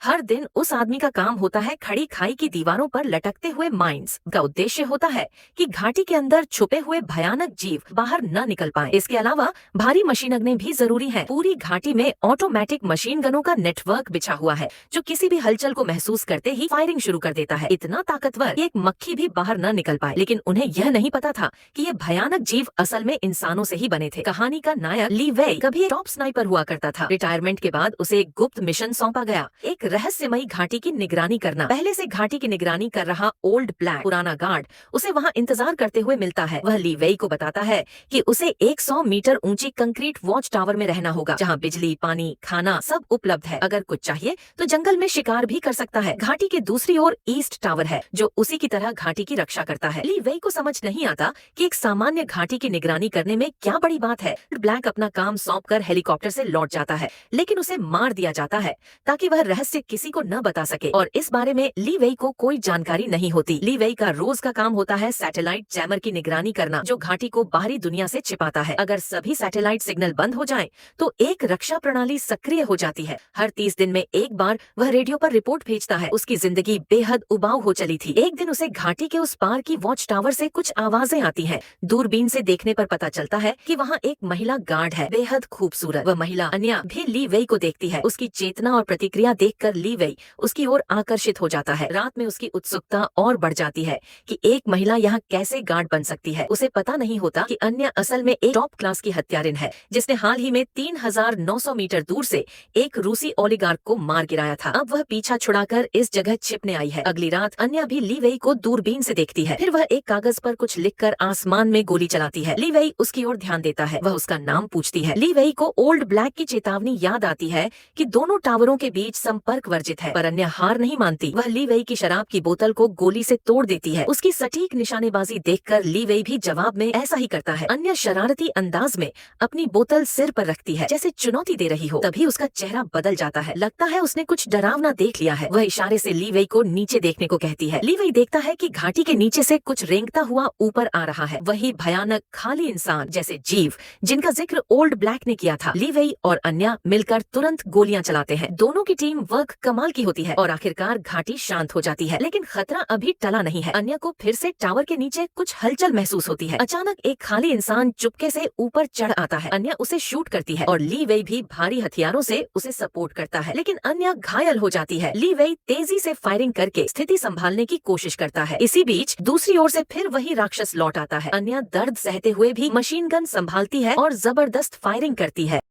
हर दिन उस आदमी का काम होता है खड़ी खाई की दीवारों पर लटकते हुए माइंस का उद्देश्य होता है कि घाटी के अंदर छुपे हुए भयानक जीव बाहर न निकल पाएं। इसके अलावा भारी मशीनगनें भी जरूरी हैं। पूरी घाटी में ऑटोमेटिक मशीन गनों का नेटवर्क बिछा हुआ है जो किसी भी हलचल को महसूस करते ही फायरिंग शुरू कर देता है। इतना ताकतवर कि एक मक्खी भी बाहर न निकल पाए। लेकिन उन्हें यह नहीं पता था कि ये भयानक जीव असल में इंसानों से ही बने थे। कहानी का नायक ली वेई कभी एक टॉप स्नाइपर हुआ करता था। रिटायरमेंट के बाद उसे एक गुप्त मिशन सौंपा गया, एक रहस्यमयी घाटी की निगरानी करना। पहले से घाटी की निगरानी कर रहा ओल्ड ब्लैक पुराना गार्ड उसे वहाँ इंतजार करते हुए मिलता है। वह ली वेई को बताता है कि उसे 100 मीटर ऊंची कंक्रीट वॉच टावर में रहना होगा जहाँ बिजली, पानी, खाना सब उपलब्ध है। अगर कुछ चाहिए तो जंगल में शिकार भी कर सकता है। घाटी के दूसरी ओर ईस्ट टावर है जो उसी की तरह घाटी की रक्षा करता है। ली वेई को समझ नहीं आता कि एक सामान्य घाटी की निगरानी करने में क्या बड़ी बात है। ब्लैक अपना काम सौंपकर हेलीकॉप्टर से लौट जाता है, लेकिन उसे मार दिया जाता है ताकि वह रहस्य किसी को न बता सके और इस बारे में ली वेई को कोई जानकारी नहीं होती। ली वेई का रोज का काम होता है सैटेलाइट जैमर की निगरानी करना जो घाटी को बाहरी दुनिया से छिपाता है। अगर सभी सैटेलाइट सिग्नल बंद हो जाएं, तो एक रक्षा प्रणाली सक्रिय हो जाती है। हर 30 दिन में एक बार वह रेडियो पर रिपोर्ट भेजता है। उसकी जिंदगी बेहद उबाऊ हो चली थी। एक दिन उसे घाटी के उस पार की वॉच टावर से कुछ आवाजें आती हैं। दूरबीन से देखने पर पता चलता है कि वहाँ एक महिला गार्ड है, बेहद खूबसूरत। वह महिला अन्या भी ली वेई को देखती है। उसकी चेतना और प्रतिक्रिया देखकर ली वेई उसकी ओर आकर्षित हो जाता है। रात में उसकी उत्सुकता और बढ़ जाती है कि एक महिला यहाँ कैसे गार्ड बन सकती है। उसे पता नहीं होता कि अन्या असल में एक टॉप क्लास की हत्यारिन है जिसने हाल ही में 3900 मीटर दूर से एक रूसी ओलिगार्क को मार गिराया था। अब वह पीछा छुड़ाकर इस जगह छिपने आई है। अगली रात अन्या भी ली वेई को दूरबीन से देखती है। फिर वह एक कागज पर कुछ लिखकर आसमान में गोली चलाती है। ली वेई उसकी ओर ध्यान देता है। वह उसका नाम पूछती है। ली वेई को ओल्ड ब्लैक की चेतावनी याद आती है कि दोनों टावरों के बीच संपर्क वर्जित है, पर अन्या हार नहीं मानती। वह ली वेई की शराब की बोतल को गोली से तोड़ देती है। उसकी सटीक निशानेबाजी देखकर ली वेई भी जवाब में ऐसा ही करता है। अन्या शरारती अंदाज में अपनी बोतल सिर पर रखती है जैसे चुनौती दे रही हो। तभी उसका चेहरा बदल जाता है। लगता है उसने कुछ डरावना देख लिया है। वह इशारे से ली वेई को नीचे देखने को कहती है। ली वेई देखता है कि घाटी के नीचे से कुछ रेंगता हुआ ऊपर आ रहा है। वही भयानक खाली इंसान जैसे जीव जिनका जिक्र ओल्ड ब्लैक ने किया था। ली वेई और अन्या मिलकर तुरंत गोलियां चलाते हैं। दोनों की टीम वर्क कमाल की होती है और आखिरकार घाटी शांत हो जाती है। लेकिन खतरा अभी टला नहीं है। अन्या को फिर से टावर के नीचे कुछ हलचल महसूस होती है। अचानक एक खाली इंसान चुपके से ऊपर चढ़ आता है। अन्या उसे शूट करती है और ली वेई भी भारी हथियारों से उसे सपोर्ट करता है, लेकिन अन्या घायल हो जाती है। ली वेई तेजी से फायरिंग करके स्थिति संभालने की कोशिश करता है। इसी बीच दूसरी ओर से फिर वही राक्षस लौट आता है। अन्या दर्द सहते हुए भी मशीन गन संभालती है और जबरदस्त फायरिंग करती है।